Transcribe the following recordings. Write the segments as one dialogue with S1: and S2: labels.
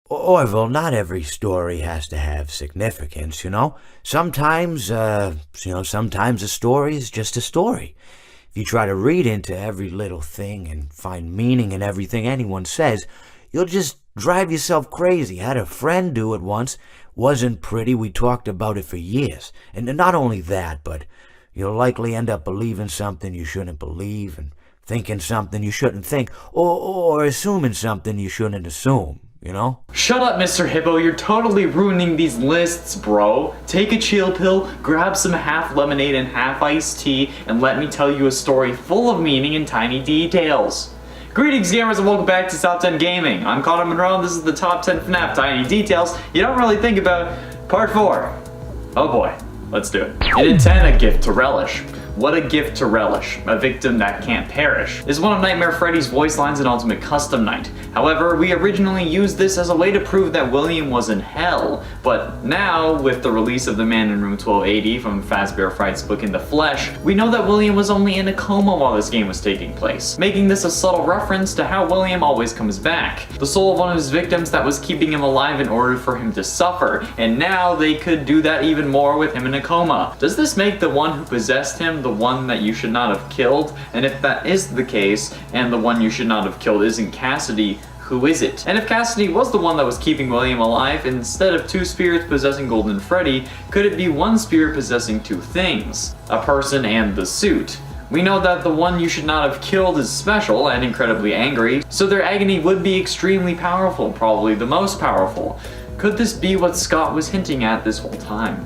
S1: Orville, not every story has to have significance, you know? Sometimes a story is just a story. If you try to read into every little thing and find meaning in everything anyone says, you'll just drive yourself crazy. I had a friend do it once. Wasn't pretty. We talked about it for years. And not only that, but you'll likely end up believing something you shouldn't believe and thinking something you shouldn't think, or assuming something you shouldn't assume, you know?
S2: Shut up, Mr. Hippo, you're totally ruining these lists, bro. Take a chill pill, grab some half lemonade and half iced tea, and let me tell you a story full of meaning and tiny details. Greetings, gamers, and welcome back to Top 10 Gaming. I'm Connor Monroe, and this is the Top 10 FNAF Tiny Details you don't really think about, Part 4. Oh boy, let's do it. In at 10, a gift to Relish. What a gift to Relish, a victim that can't perish, is one of Nightmare Freddy's voice lines in Ultimate Custom Night. However, we originally used this as a way to prove that William was in hell, but now, with the release of The Man in Room 1280 from Fazbear Fright's book In the Flesh, we know that William was only in a coma while this game was taking place, making this a subtle reference to how William always comes back, the soul of one of his victims that was keeping him alive in order for him to suffer, and now they could do that even more with him in a coma. Does this make the one who possessed him the one that you should not have killed? And if that is the case, and the one you should not have killed isn't Cassidy, who is it? And if Cassidy was the one that was keeping William alive, instead of two spirits possessing Golden Freddy, could it be one spirit possessing two things? A person and the suit. We know that the one you should not have killed is special and incredibly angry, so their agony would be extremely powerful, probably the most powerful. Could this be what Scott was hinting at this whole time?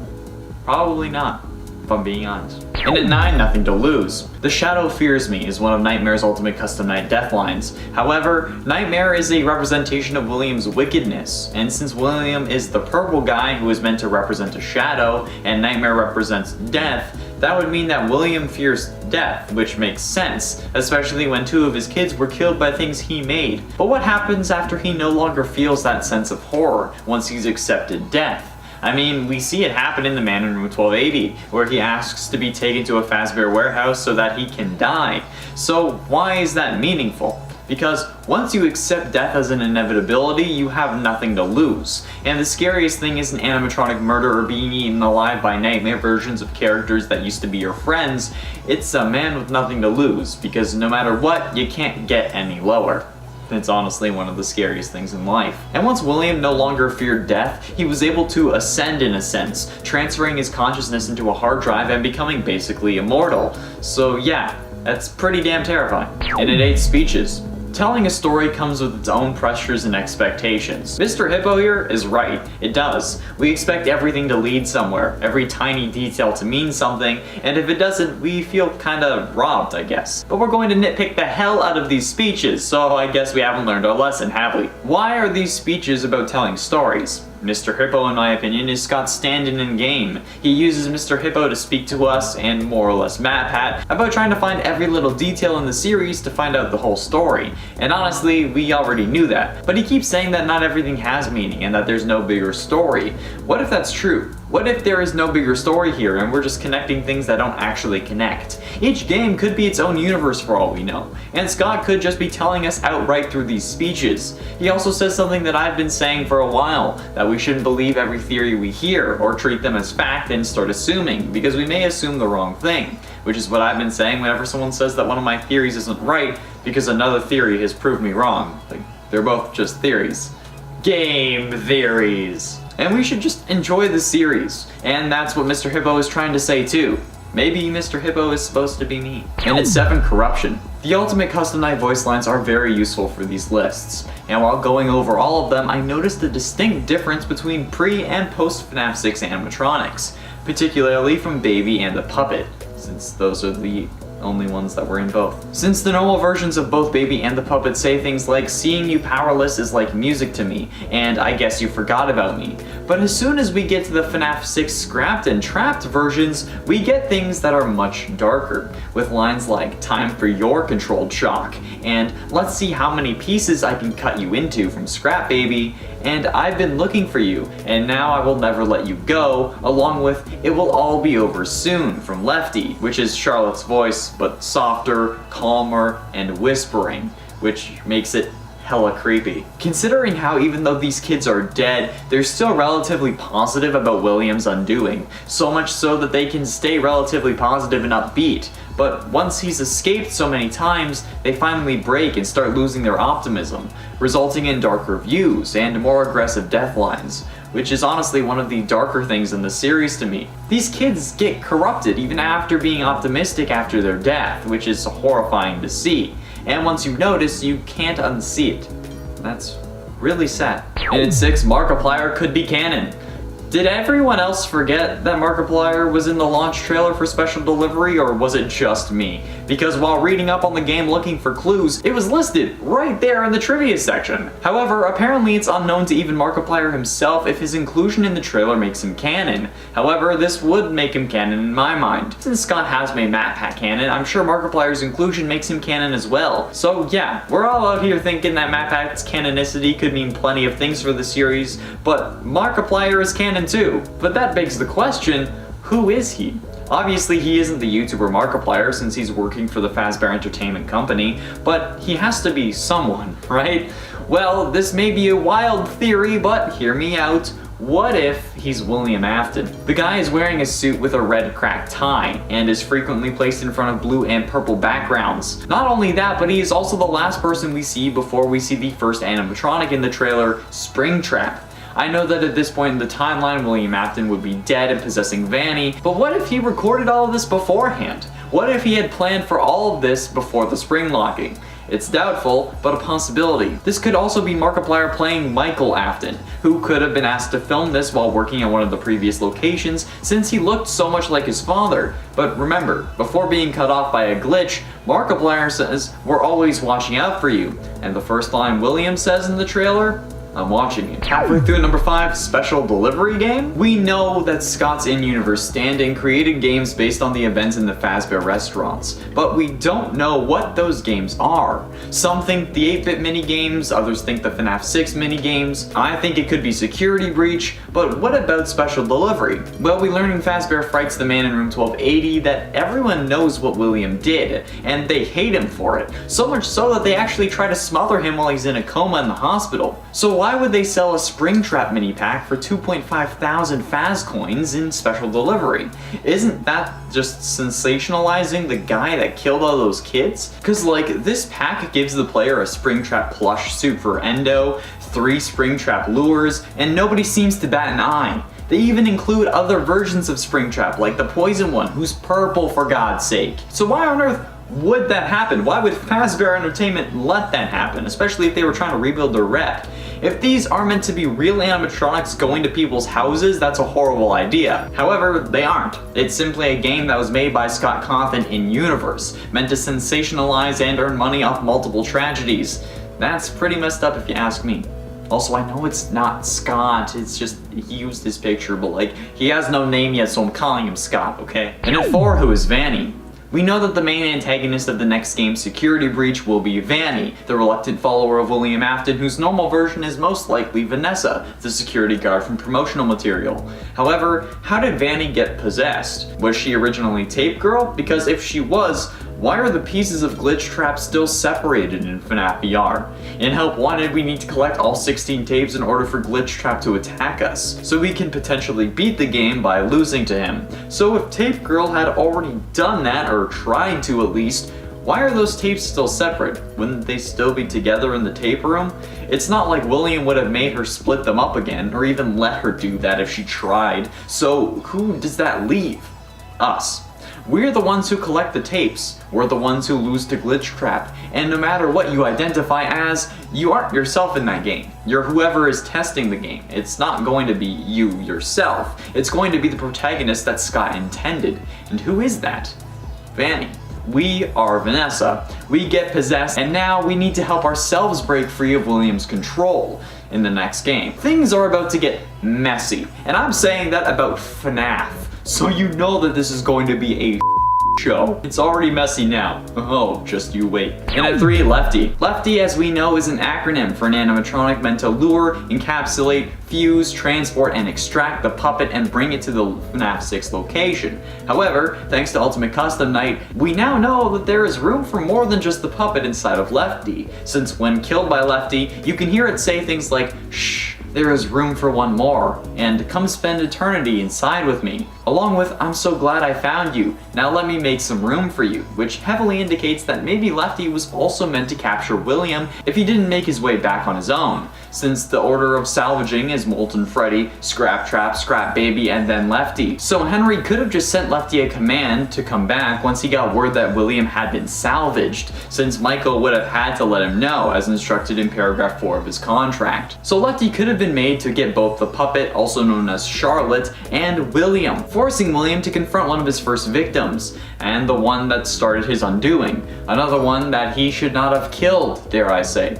S2: Probably not, if I'm being honest. And at 9, nothing to lose. The Shadow Fears Me is one of Nightmare's Ultimate Custom Night death lines. However, Nightmare is a representation of William's wickedness, and since William is the purple guy who is meant to represent a shadow, and Nightmare represents death, that would mean that William fears death, which makes sense, especially when two of his kids were killed by things he made. But what happens after he no longer feels that sense of horror, once he's accepted death? I mean, we see it happen in The Man in Room 1280, where he asks to be taken to a Fazbear warehouse so that he can die. So why is that meaningful? Because once you accept death as an inevitability, you have nothing to lose. And the scariest thing isn't animatronic murder or being eaten alive by nightmare versions of characters that used to be your friends, it's a man with nothing to lose, because no matter what, you can't get any lower. It's honestly one of the scariest things in life. And once William no longer feared death, he was able to ascend in a sense, transferring his consciousness into a hard drive and becoming basically immortal. So yeah, that's pretty damn terrifying. And it 8, speeches. Telling a story comes with its own pressures and expectations. Mr. Hippo here is right, it does. We expect everything to lead somewhere, every tiny detail to mean something, and if it doesn't, we feel kinda robbed, I guess. But we're going to nitpick the hell out of these speeches, so I guess we haven't learned our lesson, have we? Why are these speeches about telling stories? Mr. Hippo, in my opinion, is Scott's stand-in in game. He uses Mr. Hippo to speak to us, and more or less Mad Hat, about trying to find every little detail in the series to find out the whole story. And honestly, we already knew that. But he keeps saying that not everything has meaning, and that there's no bigger story. What if that's true? What if there is no bigger story here, and we're just connecting things that don't actually connect? Each game could be its own universe for all we know, and Scott could just be telling us outright through these speeches. He also says something that I've been saying for a while, that we shouldn't believe every theory we hear, or treat them as fact and start assuming, because we may assume the wrong thing. Which is what I've been saying whenever someone says that one of my theories isn't right, because another theory has proved me wrong. Like, they're both just theories. Game theories. And we should just enjoy the series. And that's what Mr. Hippo is trying to say too. Maybe Mr. Hippo is supposed to be me. And at 7, corruption. The Ultimate Custom Night voice lines are very useful for these lists. And while going over all of them, I noticed a distinct difference between pre- and post-FNAF 6 animatronics. Particularly from Baby and the Puppet, since those are the only ones that were in both. Since the normal versions of both Baby and the Puppet say things like, "Seeing you powerless is like music to me," and "I guess you forgot about me." But as soon as we get to the FNAF 6 scrapped and trapped versions, we get things that are much darker, with lines like, "Time for your controlled shock," and "Let's see how many pieces I can cut you into from Scrap Baby," and "I've been looking for you, and now I will never let you go," along with "It will all be over soon" from Lefty, which is Charlotte's voice, but softer, calmer, and whispering, which makes it hella creepy. Considering how even though these kids are dead, they're still relatively positive about William's undoing, so much so that they can stay relatively positive and upbeat. But once he's escaped so many times, they finally break and start losing their optimism, resulting in darker views and more aggressive deathlines, which is honestly one of the darker things in the series to me. These kids get corrupted even after being optimistic after their death, which is horrifying to see. And once you notice, you can't unsee it. That's really sad. And at 6, Markiplier Could Be Canon. Did everyone else forget that Markiplier was in the launch trailer for Special Delivery, or was it just me? Because while reading up on the game looking for clues, it was listed right there in the trivia section. However, apparently it's unknown to even Markiplier himself if his inclusion in the trailer makes him canon. However, this would make him canon in my mind. Since Scott has made Map Pack canon, I'm sure Markiplier's inclusion makes him canon as well. So yeah, we're all out here thinking that Map Pack's canonicity could mean plenty of things for the series, but Markiplier is canon too. But that begs the question, who is he? Obviously he isn't the YouTuber Markiplier since he's working for the Fazbear Entertainment Company, but he has to be someone, right? Well, this may be a wild theory, but hear me out. What if he's William Afton? The guy is wearing a suit with a red cracked tie and is frequently placed in front of blue and purple backgrounds. Not only that, but he is also the last person we see before we see the first animatronic in the trailer, Springtrap. I know that at this point in the timeline, William Afton would be dead and possessing Vanny, but what if he recorded all of this beforehand? What if he had planned for all of this before the spring locking? It's doubtful, but a possibility. This could also be Markiplier playing Michael Afton, who could have been asked to film this while working at one of the previous locations since he looked so much like his father. But remember, before being cut off by a glitch, Markiplier says, "We're always watching out for you." And the first line William says in the trailer, "I'm watching you." Halfway through number 5, Special Delivery Game. We know that Scott's in-universe stand-in created games based on the events in the Fazbear restaurants, but we don't know what those games are. Some think the 8-bit minigames, others think the FNAF 6 minigames. I think it could be Security Breach, but what about Special Delivery? Well, we learn in Fazbear Frights the Man in Room 1280 that everyone knows what William did, and they hate him for it, so much so that they actually try to smother him while he's in a coma in the hospital. So why would they sell a Springtrap mini pack for 2.5 thousand Faz coins in Special Delivery? Isn't that just sensationalizing the guy that killed all those kids? Cause like, this pack gives the player a Springtrap plush suit for Endo, 3 Springtrap lures, and nobody seems to bat an eye. They even include other versions of Springtrap, like the poison one, who's purple for God's sake. So why on earth would that happen? Why would Fazbear Entertainment let that happen, especially if they were trying to rebuild their rep? If these are meant to be real animatronics going to people's houses, that's a horrible idea. However, they aren't. It's simply a game that was made by Scott Cawthon in-universe, meant to sensationalize and earn money off multiple tragedies. That's pretty messed up if you ask me. Also, I know it's not Scott, it's just he used his picture, but like, he has no name yet, so I'm calling him Scott, okay? And at 4, who is Vanny? We know that the main antagonist of the next game, Security Breach, will be Vanny, the reluctant follower of William Afton, whose normal version is most likely Vanessa, the security guard from promotional material. However, how did Vanny get possessed? Was she originally Tape Girl? Because if she was, why are the pieces of Glitch Trap still separated in FNAF VR? In Help Wanted, we need to collect all 16 tapes in order for Glitch Trap to attack us, so we can potentially beat the game by losing to him. So if Tape Girl had already done that, or tried to at least, why are those tapes still separate? Wouldn't they still be together in the tape room? It's not like William would have made her split them up again, or even let her do that if she tried. So who does that leave? Us. We're the ones who collect the tapes. We're the ones who lose to Glitch Trap. And no matter what you identify as, you aren't yourself in that game. You're whoever is testing the game. It's not going to be you yourself. It's going to be the protagonist that Scott intended. And who is that? Vanny. We are Vanessa. We get possessed, and now we need to help ourselves break free of William's control in the next game. Things are about to get messy, and I'm saying that about FNAF. So you know that this is going to be a show. It's already messy now. Oh, just you wait. And at 3, Lefty. Lefty, as we know, is an acronym for an animatronic meant to lure, encapsulate, fuse, transport, and extract the puppet and bring it to the FNAF 6 location. However, thanks to Ultimate Custom Night, we now know that there is room for more than just the puppet inside of Lefty, since when killed by Lefty, you can hear it say things like, "Shh, there is room for one more," and "Come spend eternity inside with me," along with "I'm so glad I found you, now let me make some room for you," which heavily indicates that maybe Lefty was also meant to capture William if he didn't make his way back on his own, since the order of salvaging is Molten Freddy, Scrap Trap, Scrap Baby, and then Lefty. So Henry could have just sent Lefty a command to come back once he got word that William had been salvaged, since Michael would have had to let him know as instructed in paragraph 4 of his contract. So Lefty could have been made to get both the puppet, also known as Charlotte, and William, forcing William to confront one of his first victims, and the one that started his undoing. Another one that he should not have killed, dare I say.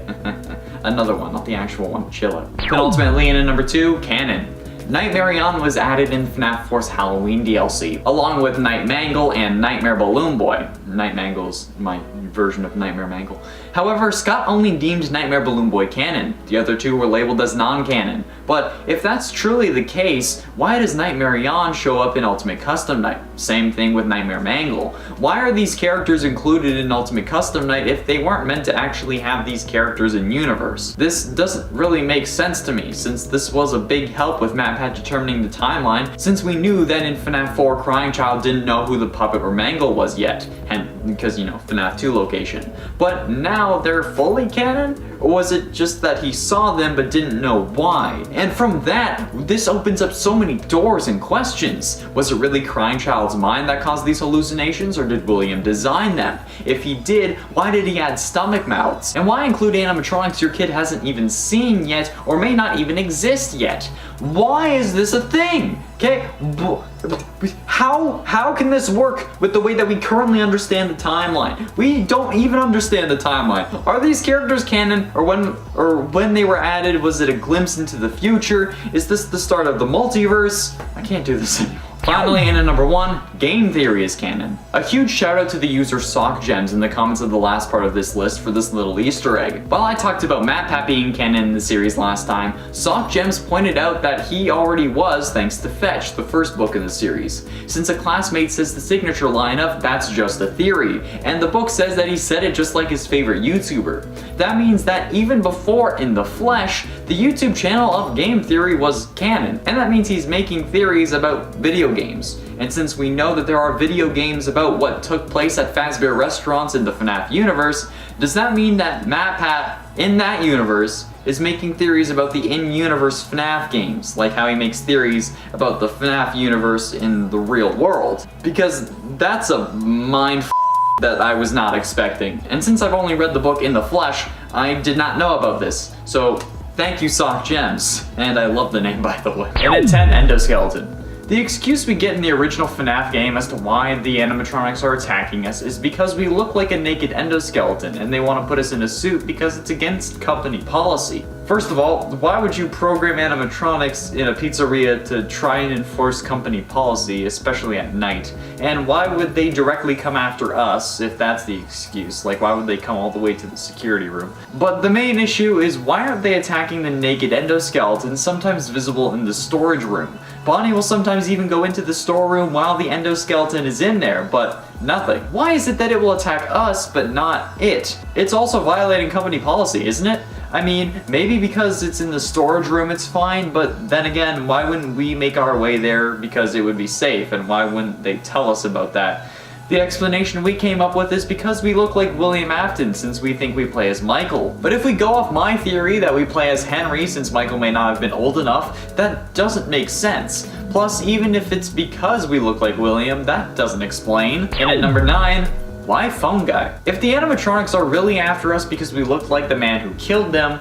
S2: Another one, not the actual one, chill out. Then ultimately in at number 2, Canon. Nightmare On was added in FNAF 4's Halloween DLC, along with Night Mangle and Nightmare Balloon Boy. Night Mangle's my version of Nightmare Mangle. However, Scott only deemed Nightmare Balloon Boy canon. The other two were labeled as non-canon. But if that's truly the case, why does Nightmare On show up in Ultimate Custom Night? Same thing with Nightmare Mangle. Why are these characters included in Ultimate Custom Night if they weren't meant to actually have these characters in universe? This doesn't really make sense to me, since this was a big help with MatPat determining the timeline, since we knew that in FNAF 4 Crying Child didn't know who the puppet or Mangle was yet, and because, you know, FNAF 2 location. But now they're fully canon? Or was it just that he saw them but didn't know why? And from that, this opens up so many doors and questions. Was it really Crying Child's mind that caused these hallucinations, or did William design them? If he did, why did he add stomach mouths? And why include animatronics your kid hasn't even seen yet, or may not even exist yet? Why is this a thing? Okay, how can this work with the way that we currently understand the timeline? We don't even understand the timeline. Are these characters canon, or when they were added, was it a glimpse into the future? Is this the start of the multiverse? I can't do this anymore. Finally, in at number 1, game theory is canon. A huge shout out to the user SockGems in the comments of the last part of this list for this little Easter egg. While I talked about MatPat being canon in the series last time, SockGems pointed out that he already was thanks to Fetch, the first book in the series. Since a classmate says the signature line of "that's just a theory," and the book says that he said it just like his favorite YouTuber. That means that even before In the Flesh, the YouTube channel of Game Theory was canon, and that means he's making theories about video games. And since we know that there are video games about what took place at Fazbear restaurants in the FNAF universe, does that mean that MatPat in that universe is making theories about the in-universe FNAF games, like how he makes theories about the FNAF universe in the real world? Because that's a mind that I was not expecting. And since I've only read the book In the Flesh, I did not know about this. So thank you, SockGems. And I love the name, by the way. And at 10, Endoskeleton. The excuse we get in the original FNAF game as to why the animatronics are attacking us is because we look like a naked endoskeleton and they want to put us in a suit because it's against company policy. First of all, why would you program animatronics in a pizzeria to try and enforce company policy, especially at night? And why would they directly come after us if that's the excuse? Like, why would they come all the way to the security room? But the main issue is, why aren't they attacking the naked endoskeleton, sometimes visible in the storage room? Bonnie will sometimes even go into the storeroom while the endoskeleton is in there, but nothing. Why is it that it will attack us, but not it? It's also violating company policy, isn't it? I mean, maybe because it's in the storage room it's fine, but then again, why wouldn't we make our way there because it would be safe, and why wouldn't they tell us about that? The explanation we came up with is because we look like William Afton since we think we play as Michael. But if we go off my theory that we play as Henry since Michael may not have been old enough, that doesn't make sense. Plus, even if it's because we look like William, that doesn't explain. And at number 9, why Phone Guy? If the animatronics are really after us because we look like the man who killed them,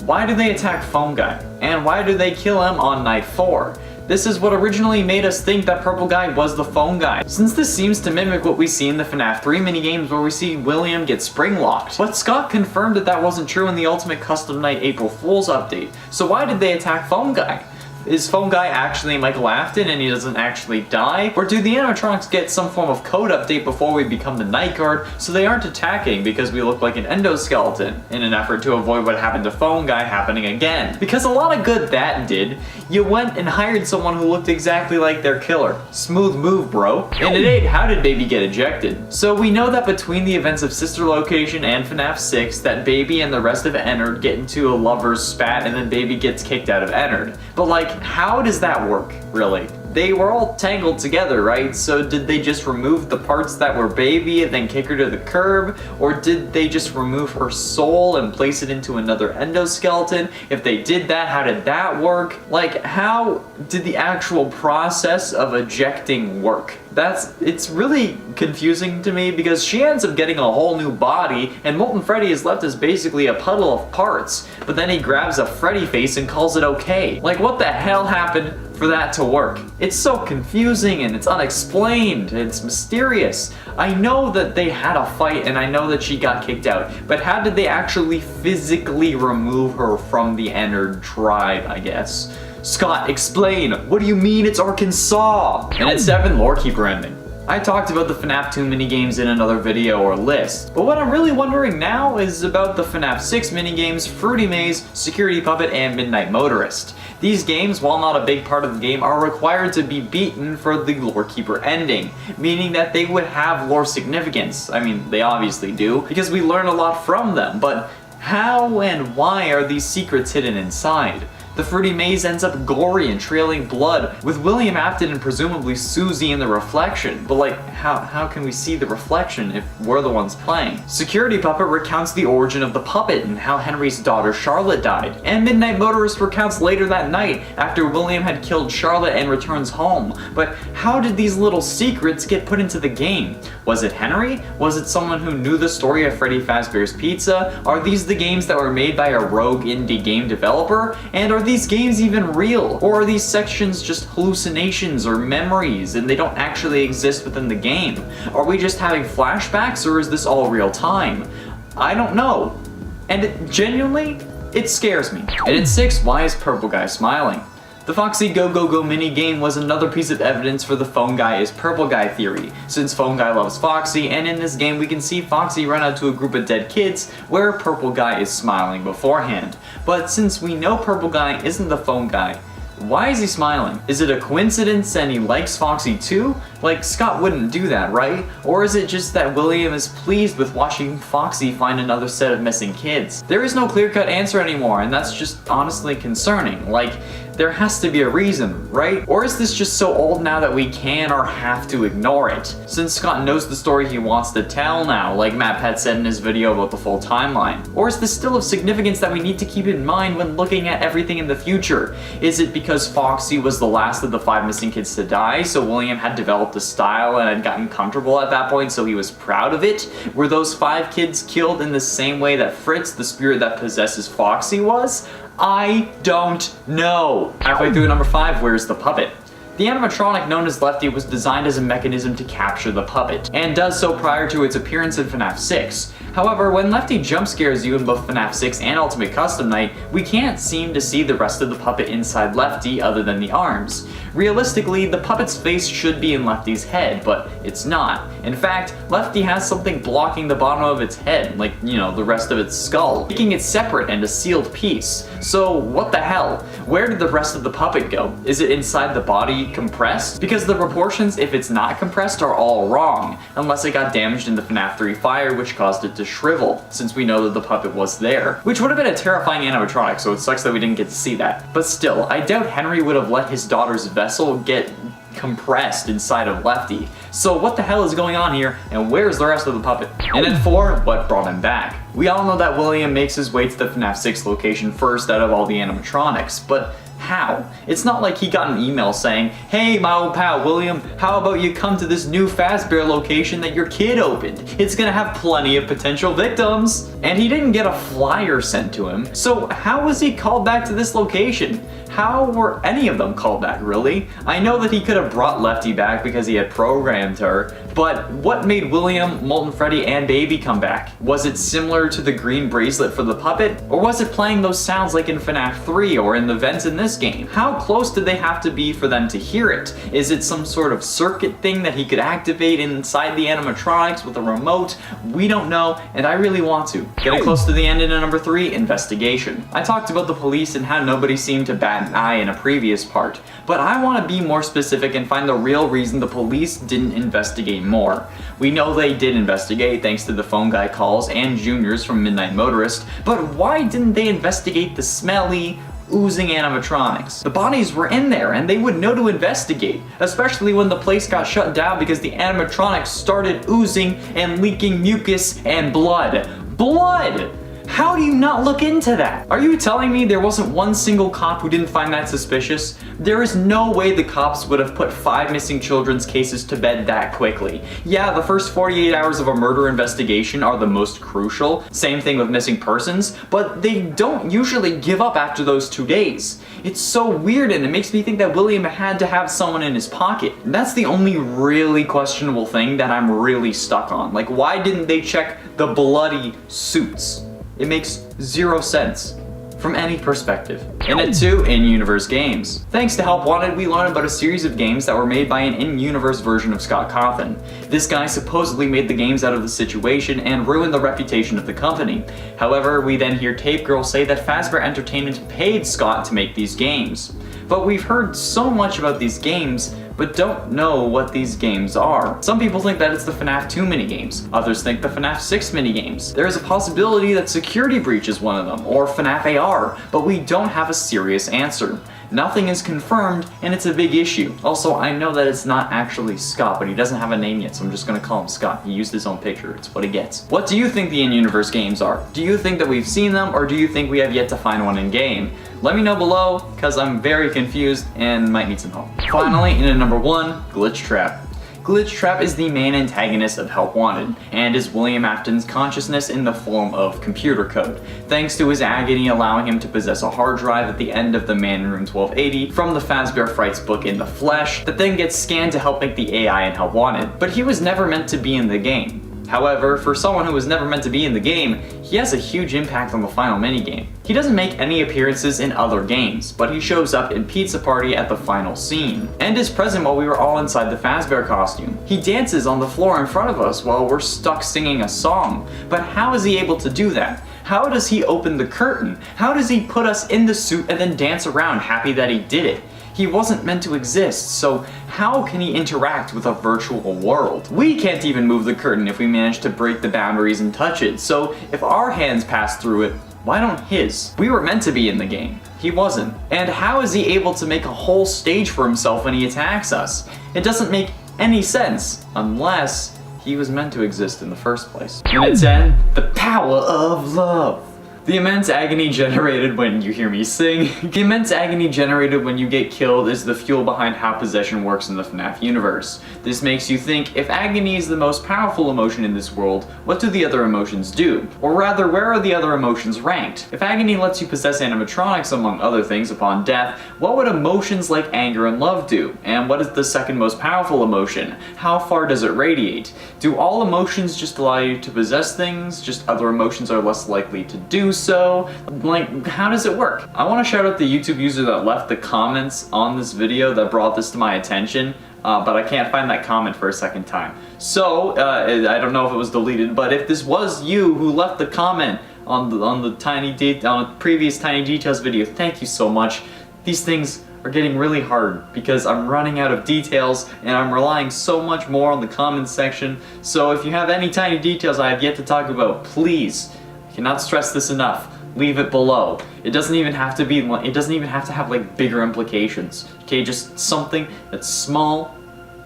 S2: why do they attack Phone Guy? And why do they kill him on night 4? This is what originally made us think that Purple Guy was the Phone Guy, since this seems to mimic what we see in the FNAF 3 minigames where we see William get spring locked. But Scott confirmed that that wasn't true in the Ultimate Custom Night April Fool's update, so why did they attack Phone Guy? Is Phone Guy actually Michael Afton and he doesn't actually die? Or do the animatronics get some form of code update before we become the night guard so they aren't attacking because we look like an endoskeleton in an effort to avoid what happened to Phone Guy happening again? Because a lot of good that did. You went and hired someone who looked exactly like their killer. Smooth move, bro. And at 8, how did Baby get ejected? So we know that between the events of Sister Location and FNAF 6 that Baby and the rest of Ennard get into a lover's spat and then Baby gets kicked out of Ennard. But like, how does that work, really? They were all tangled together, right? So did they just remove the parts that were Baby and then kick her to the curb? Or did they just remove her soul and place it into another endoskeleton? If they did that, how did that work? Like, how did the actual process of ejecting work? It's really confusing to me because she ends up getting a whole new body and Molten Freddy is left as basically a puddle of parts, but then he grabs a Freddy face and calls it okay. Like, what the hell happened for that to work? It's so confusing and it's unexplained, it's mysterious. I know that they had a fight and I know that she got kicked out, but how did they actually physically remove her from the Ennard tribe, I guess? Scott, explain! What do you mean it's Arkansas? And at 7, Lore Keeper ending. I talked about the FNAF 2 minigames in another video or list, but what I'm really wondering now is about the FNAF 6 minigames, Fruity Maze, Security Puppet, and Midnight Motorist. These games, while not a big part of the game, are required to be beaten for the Lore Keeper ending, meaning that they would have lore significance. I mean, they obviously do, because we learn a lot from them, but how and why are these secrets hidden inside? The Fruity Maze ends up gory and trailing blood, with William Afton and presumably Susie in the reflection. But like, how can we see the reflection if we're the ones playing? Security Puppet recounts the origin of the puppet and how Henry's daughter Charlotte died. And Midnight Motorist recounts later that night, after William had killed Charlotte and returns home. But how did these little secrets get put into the game? Was it Henry? Was it someone who knew the story of Freddy Fazbear's Pizza? Are these the games that were made by a rogue indie game developer? And are these games even real? Or are these sections just hallucinations or memories and they don't actually exist within the game? Are we just having flashbacks or is this all real time? I don't know. And it scares me. And at 6, why is Purple Guy smiling? The Foxy Go Go Go mini game was another piece of evidence for the Phone Guy is Purple Guy theory, since Phone Guy loves Foxy, and in this game we can see Foxy run out to a group of dead kids where Purple Guy is smiling beforehand. But since we know Purple Guy isn't the Phone Guy, why is he smiling? Is it a coincidence and he likes Foxy too? Like, Scott wouldn't do that, right? Or is it just that William is pleased with watching Foxy find another set of missing kids? There is no clear-cut answer anymore, and that's just honestly concerning. Like, there has to be a reason, right? Or is this just so old now that we can or have to ignore it? Since Scott knows the story he wants to tell now, like Matt had said in his video about the full timeline. Or is this still of significance that we need to keep in mind when looking at everything in the future? Is it because Foxy was the last of the 5 missing kids to die, so William had developed a style and had gotten comfortable at that point, so he was proud of it? Were those 5 kids killed in the same way that Fritz, the spirit that possesses Foxy, was? I don't know. Halfway through number 5, where's the puppet? The animatronic known as Lefty was designed as a mechanism to capture the puppet, and does so prior to its appearance in FNAF 6. However, when Lefty jump scares you in both FNAF 6 and Ultimate Custom Night, we can't seem to see the rest of the puppet inside Lefty other than the arms. Realistically, the puppet's face should be in Lefty's head, but it's not. In fact, Lefty has something blocking the bottom of its head, like, you know, the rest of its skull, making it separate and a sealed piece. So, what the hell? Where did the rest of the puppet go? Is it inside the body compressed? Because the proportions, if it's not compressed, are all wrong, unless it got damaged in the FNAF 3 fire, which caused it to shrivel, since we know that the puppet was there. Which would have been a terrifying animatronic, so it sucks that we didn't get to see that. But still, I doubt Henry would have let his daughter's vessel get compressed inside of Lefty. So what the hell is going on here, and where's the rest of the puppet? And at 4, what brought him back? We all know that William makes his way to the FNAF 6 location first out of all the animatronics, but how? It's not like he got an email saying, "Hey, my old pal William, how about you come to this new Fazbear location that your kid opened? It's gonna have plenty of potential victims." And he didn't get a flyer sent to him, so how was he called back to this location? How were any of them called back, really? I know that he could have brought Lefty back because he had programmed her, But what made William, Molten Freddy, and Baby come back? Was it similar to the green bracelet for the puppet? Or was it playing those sounds like in FNAF 3 or in the vents in this game? How close did they have to be for them to hear it? Is it some sort of circuit thing that he could activate inside the animatronics with a remote? We don't know, and I really want to. Getting close to the end in number 3, investigation. I talked about the police and how nobody seemed to bat an eye in a previous part, but I want to be more specific and find the real reason the police didn't investigate more. We know they did investigate thanks to the phone guy calls and Juniors from Midnight Motorist, but why didn't they investigate the smelly, oozing animatronics? The bodies were in there and they would know to investigate, especially when the place got shut down because the animatronics started oozing and leaking mucus and blood. Blood! How do you not look into that? Are you telling me there wasn't one single cop who didn't find that suspicious? There is no way the cops would have put 5 missing children's cases to bed that quickly. Yeah, the first 48 hours of a murder investigation are the most crucial, same thing with missing persons, but they don't usually give up after those 2 days. It's so weird and it makes me think that William had to have someone in his pocket. That's the only really questionable thing that I'm really stuck on. Like, why didn't they check the bloody suits? It makes 0 sense from any perspective. And at 2, in-universe games. Thanks to Help Wanted, we learned about a series of games that were made by an in-universe version of Scott Cawthon. This guy supposedly made the games out of the situation and ruined the reputation of the company. However, we then hear Tape Girl say that Fazbear Entertainment paid Scott to make these games. But we've heard so much about these games, but don't know what these games are. Some people think that it's the FNAF 2 minigames. Others think the FNAF 6 minigames. There is a possibility that Security Breach is one of them, or FNAF AR, but we don't have a serious answer. Nothing is confirmed, and it's a big issue. Also, I know that it's not actually Scott, but he doesn't have a name yet, so I'm just gonna call him Scott. He used his own picture, it's what he gets. What do you think the in-universe games are? Do you think that we've seen them, or do you think we have yet to find one in-game? Let me know below, because I'm very confused and might need some help. Finally, in at number 1, Glitch Trap. Glitch Trap is the main antagonist of Help Wanted, and is William Afton's consciousness in the form of computer code, thanks to his agony allowing him to possess a hard drive at the end of the Man in Room 1280 from the Fazbear Frights book in the flesh, that then gets scanned to help make the AI in Help Wanted. But he was never meant to be in the game. However, for someone who was never meant to be in the game, he has a huge impact on the final minigame. He doesn't make any appearances in other games, but he shows up in Pizza Party at the final scene, and is present while we were all inside the Fazbear costume. He dances on the floor in front of us while we're stuck singing a song, but how is he able to do that? How does he open the curtain? How does he put us in the suit and then dance around happy that he did it? He wasn't meant to exist, so how can he interact with a virtual world? We can't even move the curtain if we manage to break the boundaries and touch it, so if our hands pass through it, why don't his? We were meant to be in the game. He wasn't. And how is he able to make a whole stage for himself when he attacks us? It doesn't make any sense, unless he was meant to exist in the first place. And at 10, the power of love. The immense agony generated when you hear me sing. The immense agony generated when you get killed is the fuel behind how possession works in the FNAF universe. This makes you think, if agony is the most powerful emotion in this world, what do the other emotions do? Or rather, where are the other emotions ranked? If agony lets you possess animatronics among other things upon death, what would emotions like anger and love do? And what is the second most powerful emotion? How far does it radiate? Do all emotions just allow you to possess things? Just other emotions are less likely to do so? Like, how does it work? I want to shout out the YouTube user that left the comments on this video that brought this to my attention, but I can't find that comment for a second time. So, I don't know if it was deleted, but if this was you who left the comment on the previous Tiny Details video, thank you so much. These things are getting really hard because I'm running out of details and I'm relying so much more on the comments section. So if you have any tiny details I have yet to talk about, please, I cannot stress this enough, leave it below. It doesn't even have to be, it doesn't even have to have like bigger implications. Okay, just something that's small,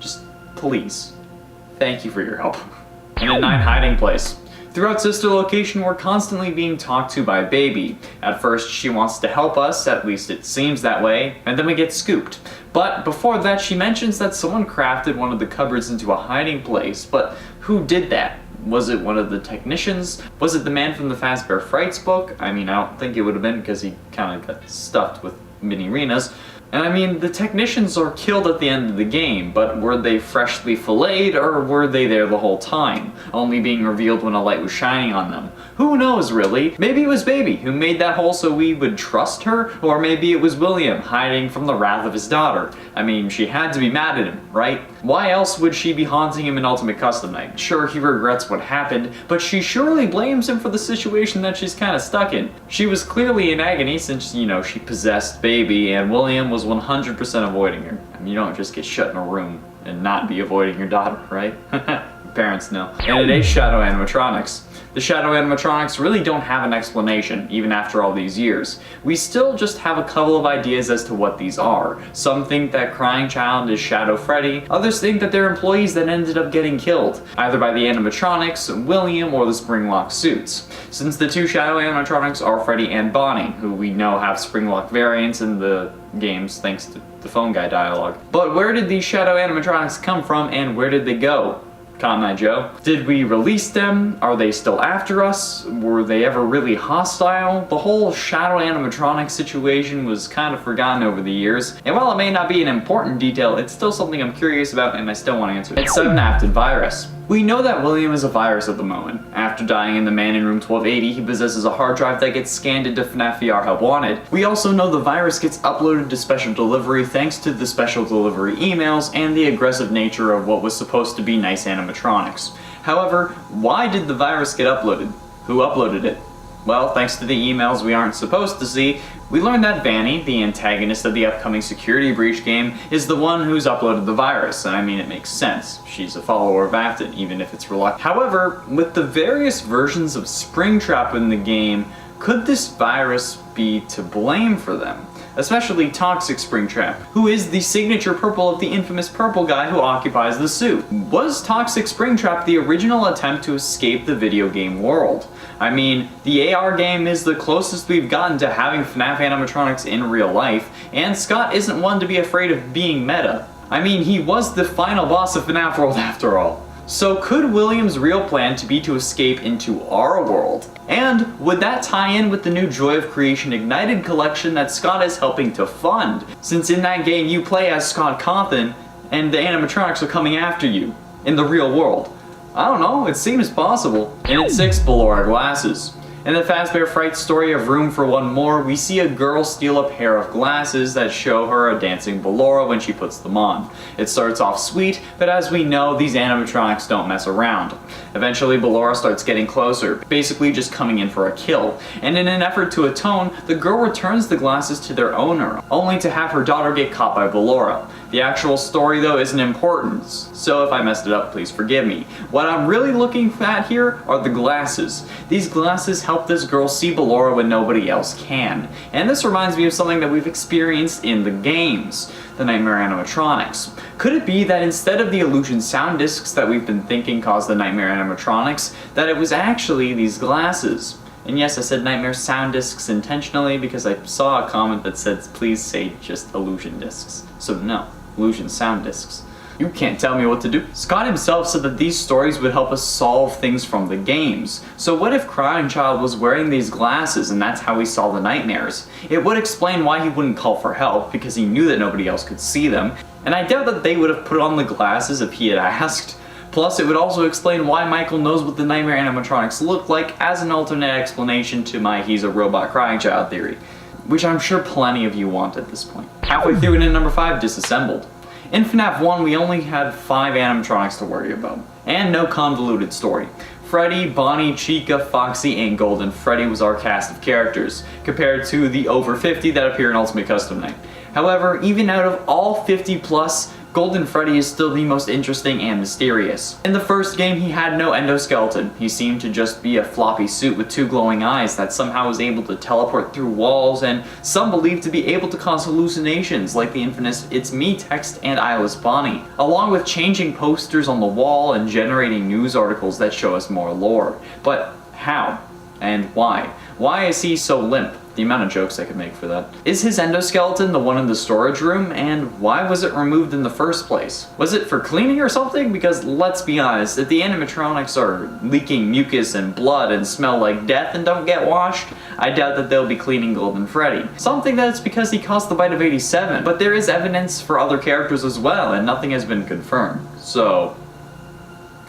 S2: just please. Thank you for your help. And at 9, hiding place. Throughout Sister Location, we're constantly being talked to by Baby. At first, she wants to help us, at least it seems that way, and then we get scooped. But before that, she mentions that someone crafted one of the cupboards into a hiding place, but who did that? Was it one of the technicians? Was it the man from the Fazbear Frights book? I mean, I don't think it would have been because he kind of got stuffed with mini arenas. And I mean, the technicians are killed at the end of the game, but were they freshly filleted or were they there the whole time, only being revealed when a light was shining on them? Who knows, really? Maybe it was Baby who made that hole so we would trust her, or maybe it was William hiding from the wrath of his daughter. I mean, she had to be mad at him, right? Why else would she be haunting him in Ultimate Custom Night? Sure, he regrets what happened, but she surely blames him for the situation that she's kind of stuck in. She was clearly in agony since, you know, she possessed Baby, and William was 100% avoiding her. I mean, you don't just get shut in a room and not be avoiding your daughter, right? Parents know. And today's Shadow Animatronics. The Shadow Animatronics really don't have an explanation, even after all these years. We still just have a couple of ideas as to what these are. Some think that Crying Child is Shadow Freddy, others think that they're employees that ended up getting killed, either by the animatronics, William, or the Springlock suits. Since the two Shadow Animatronics are Freddy and Bonnie, who we know have Springlock variants in the games thanks to the phone guy dialogue. But where did these Shadow Animatronics come from and where did they go? Cotton Eye Joe. Did we release them? Are they still after us? Were they ever really hostile? The whole Shadow Animatronic situation was kind of forgotten over the years, and while it may not be an important detail, it's still something I'm curious about and I still want to answer. It's Unnapped Virus. We know that William is a virus at the moment. After dying in the man in room 1280, he possesses a hard drive that gets scanned into FNAF VR Help Wanted. We also know the virus gets uploaded to Special Delivery thanks to the Special Delivery emails and the aggressive nature of what was supposed to be nice animatronics. However, why did the virus get uploaded? Who uploaded it? Well, thanks to the emails we aren't supposed to see, we learned that Vanny, the antagonist of the upcoming Security Breach game, is the one who's uploaded the virus, and I mean it makes sense. She's a follower of Afton, even if it's reluctant. However, with the various versions of Springtrap in the game, could this virus be to blame for them? Especially Toxic Springtrap, who is the signature purple of the infamous purple guy who occupies the suit. Was Toxic Springtrap the original attempt to escape the video game world? I mean, the AR game is the closest we've gotten to having FNAF animatronics in real life, and Scott isn't one to be afraid of being meta. I mean, he was the final boss of FNAF World after all. So could William's real plan to be to escape into our world? And would that tie in with the new Joy of Creation Ignited collection that Scott is helping to fund? Since in that game you play as Scott Cawthon, and the animatronics are coming after you, in the real world. I don't know, it seems possible. And at 6, Ballora glasses. In the Fazbear Fright story of Room for One More, we see a girl steal a pair of glasses that show her a dancing Ballora when she puts them on. It starts off sweet, but as we know, these animatronics don't mess around. Eventually, Ballora starts getting closer, basically just coming in for a kill, and in an effort to atone, the girl returns the glasses to their owner, only to have her daughter get caught by Ballora. The actual story though isn't important, so if I messed it up, please forgive me. What I'm really looking at here are the glasses. These glasses help this girl see Ballora when nobody else can. And this reminds me of something that we've experienced in the games, the Nightmare Animatronics. Could it be that instead of the illusion sound discs that we've been thinking caused the Nightmare Animatronics, that it was actually these glasses? And yes, I said Nightmare Sound Discs intentionally because I saw a comment that said please say just illusion discs. So no. Illusion sound discs. You can't tell me what to do. Scott himself said that these stories would help us solve things from the games. So what if Crying Child was wearing these glasses and that's how he saw the nightmares? It would explain why he wouldn't call for help, because he knew that nobody else could see them, and I doubt that they would have put on the glasses if he had asked. Plus, it would also explain why Michael knows what the Nightmare Animatronics look like as an alternate explanation to my he's a robot Crying Child theory, which I'm sure plenty of you want at this point. Halfway through and in number 5, Disassembled. In FNAF 1, we only had 5 animatronics to worry about, and no convoluted story. Freddy, Bonnie, Chica, Foxy, and Golden Freddy was our cast of characters, compared to the over 50 that appear in Ultimate Custom Night. However, even out of all 50 plus, Golden Freddy is still the most interesting and mysterious. In the first game, he had no endoskeleton. He seemed to just be a floppy suit with 2 glowing eyes that somehow was able to teleport through walls, and some believed to be able to cause hallucinations like the infamous "It's Me" text and "Eyeless Bonnie," along with changing posters on the wall and generating news articles that show us more lore. But how? And why? Why is he so limp? The amount of jokes I could make for that. Is his endoskeleton the one in the storage room, and why was it removed in the first place? Was it for cleaning or something? Because let's be honest, if the animatronics are leaking mucus and blood and smell like death and don't get washed, I doubt that they'll be cleaning Golden Freddy. Some think that it's because he caused the bite of 87, but there is evidence for other characters as well, and nothing has been confirmed. So,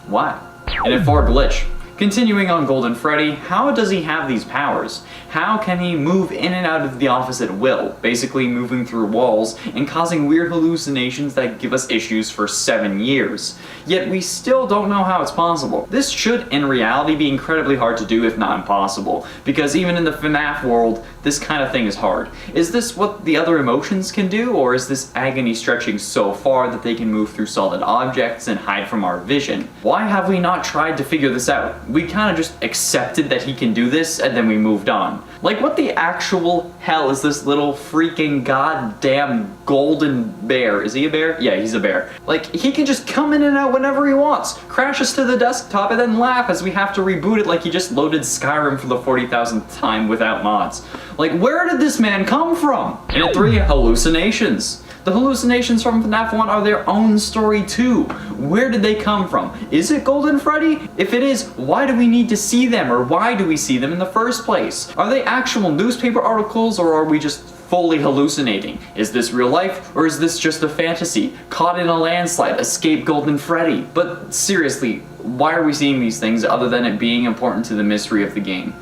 S2: why? And at 4 glitch. Continuing on Golden Freddy, how does he have these powers? How can he move in and out of the office at will, basically moving through walls and causing weird hallucinations that give us issues for 7 years? Yet we still don't know how it's possible. This should, in reality, be incredibly hard to do, if not impossible, because even in the FNAF world, this kind of thing is hard. Is this what the other emotions can do, or is this agony stretching so far that they can move through solid objects and hide from our vision? Why have we not tried to figure this out? We kind of just accepted that he can do this, and then we moved on. Like, what the actual hell is this little freaking goddamn golden bear? Is he a bear? Yeah, he's a bear. Like, he can just come in and out whenever he wants, crash us to the desktop, and then laugh as we have to reboot it like he just loaded Skyrim for the 40,000th time without mods. Like, where did this man come from? And at 3, hallucinations. The hallucinations from FNAF 1 are their own story too. Where did they come from? Is it Golden Freddy? If it is, why do we need to see them, or why do we see them in the first place? Are they actual newspaper articles, or are we just fully hallucinating? Is this real life, or is this just a fantasy? Caught in a landslide, escape Golden Freddy. But seriously, why are we seeing these things other than it being important to the mystery of the game?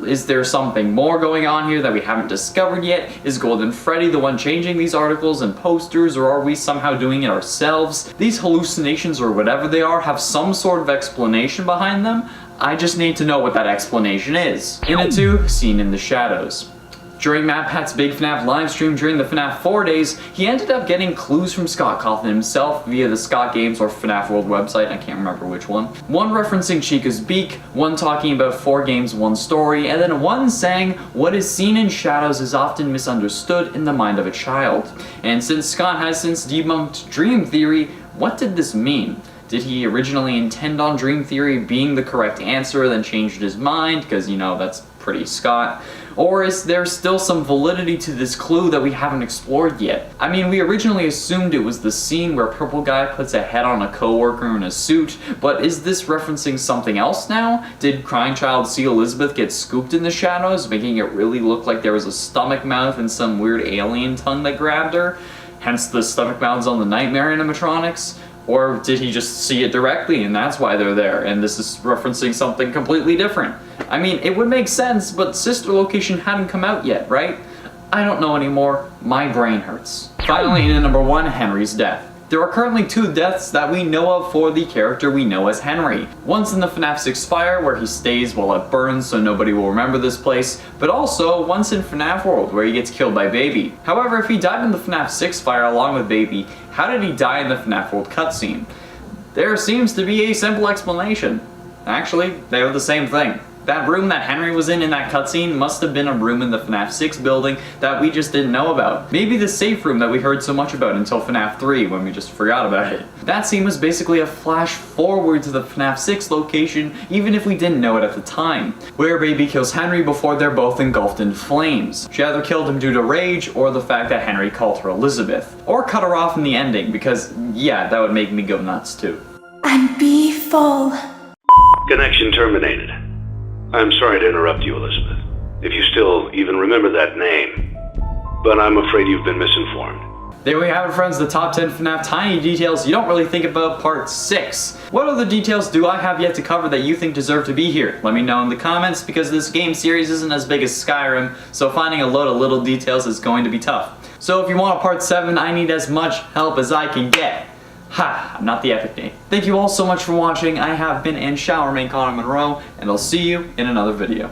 S2: Is there something more going on here that we haven't discovered yet? Is Golden Freddy the one changing these articles and posters, or are we somehow doing it ourselves? These hallucinations, or whatever they are, have some sort of explanation behind them. I just need to know what that explanation is. In a 2, Seen in the Shadows. During MatPat's Big FNAF livestream during the FNAF 4 days, he ended up getting clues from Scott Cawthon himself via the Scott Games or FNAF World website, I can't remember which one. One referencing Chica's beak, one talking about 4 games, 1 story, and then one saying what is seen in shadows is often misunderstood in the mind of a child. And since Scott has since debunked Dream Theory, what did this mean? Did he originally intend on Dream Theory being the correct answer, then changed his mind, because, you know, that's pretty Scott? Or is there still some validity to this clue that we haven't explored yet? I mean, we originally assumed it was the scene where Purple Guy puts a head on a coworker in a suit, but is this referencing something else now? Did Crying Child see Elizabeth get scooped in the shadows, making it really look like there was a stomach mouth and some weird alien tongue that grabbed her? Hence the stomach mouths on the Nightmare animatronics? Or did he just see it directly and that's why they're there, and this is referencing something completely different? I mean, it would make sense, but Sister Location hadn't come out yet, right? I don't know anymore. My brain hurts. Finally, in number 1, Henry's death. There are currently 2 deaths that we know of for the character we know as Henry. One's in the FNAF 6 fire, where he stays while it burns so nobody will remember this place, but also once in FNAF World, where he gets killed by Baby. However, if he died in the FNAF 6 fire along with Baby, how did he die in the FNAF World cutscene? There seems to be a simple explanation. Actually, they are the same thing. That room that Henry was in that cutscene must have been a room in the FNAF 6 building that we just didn't know about. Maybe the safe room that we heard so much about until FNAF 3 when we just forgot about it. That scene was basically a flash forward to the FNAF 6 location, even if we didn't know it at the time, where Baby kills Henry before they're both engulfed in flames. She either killed him due to rage or the fact that Henry called her Elizabeth. Or cut her off in the ending, because yeah, that would make me go nuts too.
S3: And be full.
S4: Connection terminated. I'm sorry to interrupt you, Elizabeth, if you still even remember that name, but I'm afraid you've been misinformed.
S2: There we have it, friends, the top 10 FNAF tiny details you don't really think about part 6. What other details do I have yet to cover that you think deserve to be here? Let me know in the comments, because this game series isn't as big as Skyrim, so finding a load of little details is going to be tough. So if you want a part 7, I need as much help as I can get. Ha! I'm not the Epic Nate. Thank you all so much for watching. I have been and shall remain Connor Monroe, and I'll see you in another video.